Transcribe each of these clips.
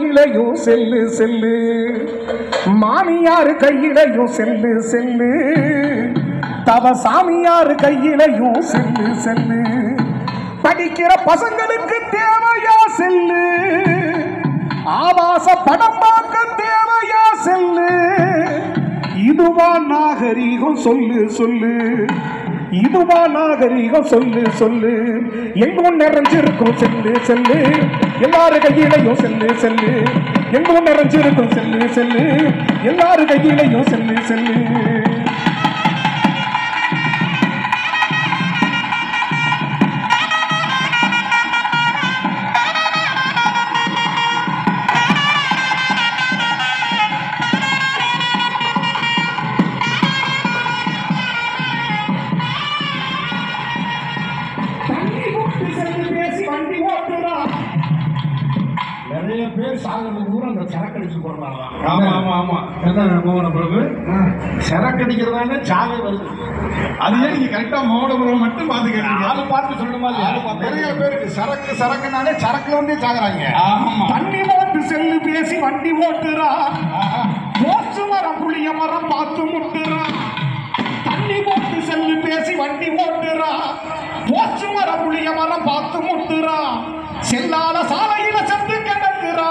கையிலையும் cell cell, மாமியார் கையிலையும் செல்லு செல்லு, தவ சாமியார் கையிலையும் செல்லு செல்லு, படிக்கிற பசங்களுக்கு தேவையா செல்லு, ஆபாச படம் பார்க்க தேவையா செல்லு, இதுவா நாகரீகம் சொல்லு சொல்லு, இதுவா நாகரீகம் சொல்லு சொல்லு, எங்கும் நிறைஞ்சிருக்கும் செல்லு செல்லு, எல்லாரு கையிலையும் செல்லு செல்லு, எங்கும் நிறைஞ்சிருக்கும் செல்லு செல்லு, எல்லாரு கையிலையும் செல்லு செல்லு. நிறைய பேர் சாகிறது கூட அந்த சரக்கடிச்சு போடுறாங்க. ஆமா ஆமா ஆமா. என்ன மோகன பிரபு சரக்கடிக்கிறதால சாவே வருது. அது ஏன் நீங்க கரெக்டா மோகன பிரபு மட்டும் பாத்துக்கிறீங்க? ஆளு பார்த்து சொல்லணுமா இல்லையா? நிறைய பேருக்கு சரக்கு சரக்குனாலே சரக்குல வந்து சாகுறாங்க. ஆமா. தண்ணி ஓட்டு செல்லு பேசி வண்டி ஓட்டுறா, போச்சு மரம் புளிய மரம் பார்த்து முட்டுறா, தண்ணி ஓட்டு செல்லு பேசி வண்டி ஓட்டுறா, போச்சு மரம் புளிய மரம் பார்த்து முட்டுறா, செல்லால சாலையில சென்று கிடக்குறா,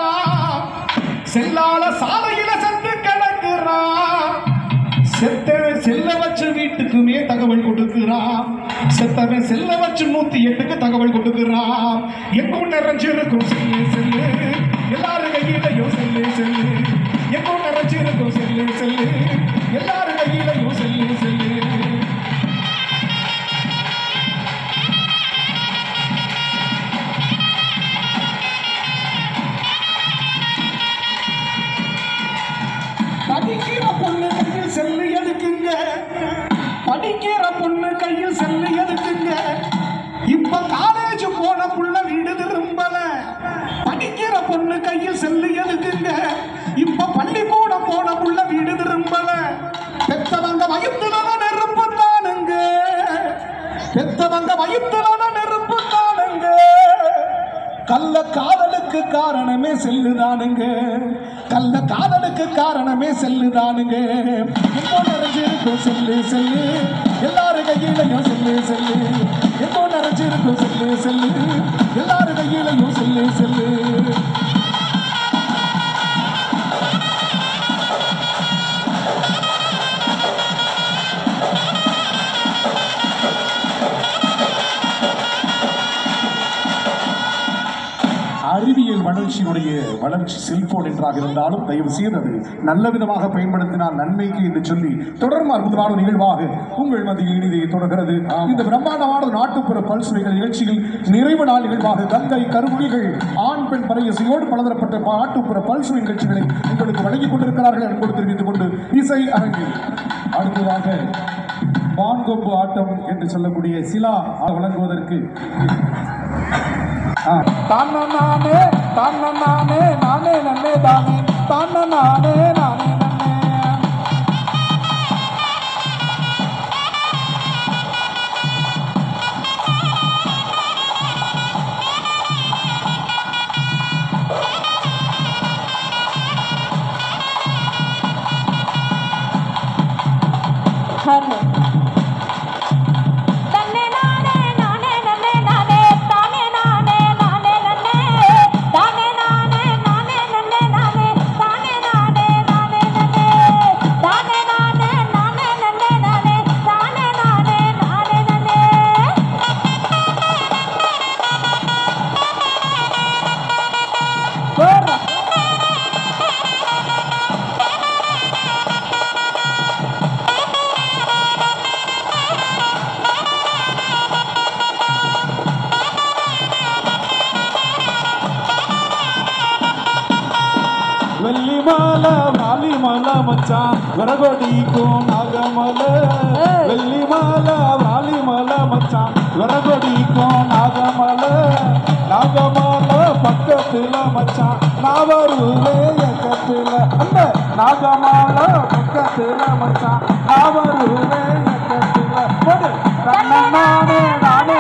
செல்லால சாலையில சென்று கிடக்குறா, செத்தவன் செல்ல வச்சு வீட்டுக்குமே தகவல் கொடுக்கிறான், செத்தவன் செல்ல வச்சு 108க்கு தகவல் கொடுக்கிறான், எங்கும் நிறைஞ்சிருக்கும் செல்லு செல்லு, எல்லாரு கையிலையும் செல்லு செல்லு, எங்கும் நிறைஞ்சிருக்கும் செல்லு செல்லு, எல்லாரு கையிலையும் செல்லு செல்லு. படிக்கிற பொண்ணு கையில் செல்லு எதுக்குங்க, படிக்கிற பொண்ணு கையில் செல்லு எதுக்குங்க, இப்ப காலேஜ் போன புள்ள வீடு திரும்பல, படிக்கிற பொண்ணு கையில் செல்லு எதுக்குங்க, இப்ப பள்ளிக்கூடம் போன புள்ள வீடு திரும்பல, பெத்தவங்க வயிற்றுல நெருப்பு தானுங்க, பெத்தவங்க வயிற்றுல நெருப்பு தானுங்க, கள்ள காதலுக்கு காரணமே செல்லுதானுங்க, கள்ள காதலுக்கு காரணமே செல்லுதானுங்க, எங்கோ நிறைஞ்சிருக்கும் செல்லு செல்லு, எல்லாரு கையிலையும் செல்லு செல்லு, எங்கோ நிறைஞ்சிருக்கும் செல்லு செல்லு, எல்லாரு கையிலையும் செல்லு செல்லு. அறிவியல் வளர்ச்சியுடைய வளர்ச்சி செல்போன் என்றாக இருந்தாலும் தயவு செய்தது நல்ல விதமாக பயன்படுத்தினால் நன்மைக்கு என்று சொல்லி தொடர்ந்து அற்புதமான நிகழ்வாக உங்கள் மத்தியில் இனிதை தொடர்கிறது. இந்த பிரம்மாண்டமான நாட்டுப்புற பல்சுவைகள் நிகழ்ச்சியில் நிறைவு நாள் நிகழ்வாக கங்கை கருமுடிகள் ஆண் பெண் பறையசையோடு பலதரப்பட்ட நாட்டுப்புற பல்சுவை நிகழ்ச்சிகளை உங்களுக்கு வழங்கிக் கொண்டிருக்கிறார்கள் என்பது தெரிவித்துக் கொண்டு இசை அரங்கில் அடுத்ததாக வான்கொம்பு ஆட்டம் என்று சொல்லக்கூடிய சிலா வழங்குவதற்கு தானே நானே நானே நன்னே தானே தானே நானே நானே ஹலோ வெள்ளிமலை வாலிமலை மச்சான் வரகொடிக்கும் நாகமலை, வெள்ளிமலை வாலிமலை மச்சான் வரகொடிக்கும் நாகமலை, நாகமலை பக்கத்துல மச்சான் நான் வருவேன் எக்கத்துல, அந்த நாகமலை பக்கத்துல மச்சான் நான் வருவேன் எக்கத்துல, நானே நானே நானே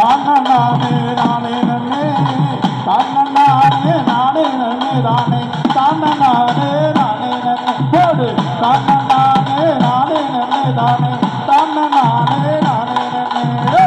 தானே நானே நானே நன்னே தானே நானே நானே நன்னே தானே தானே நானே நானே நன்னே போடு தானே நானே நானே நன்னே தானே தானே நானே நானே நன்னே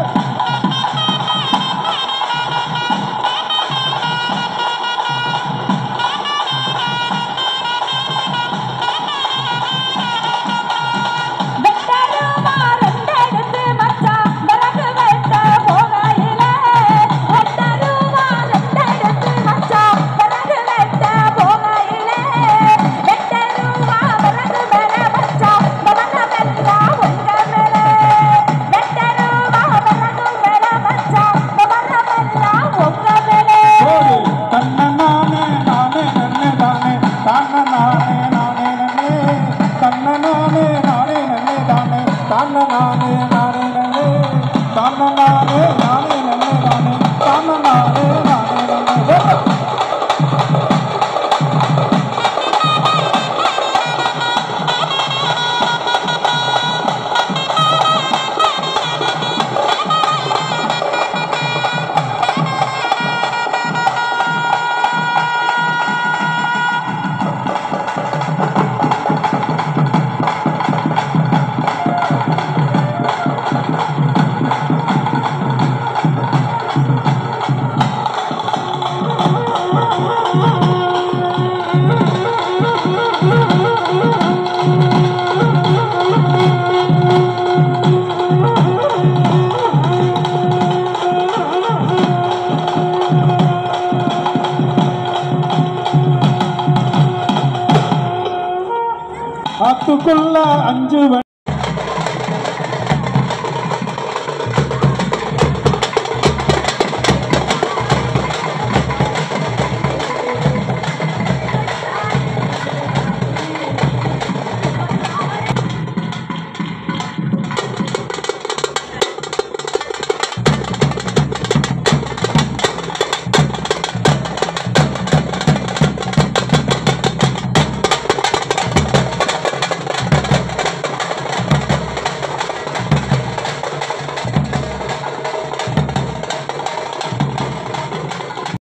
ஆத்துக்குள்ள 5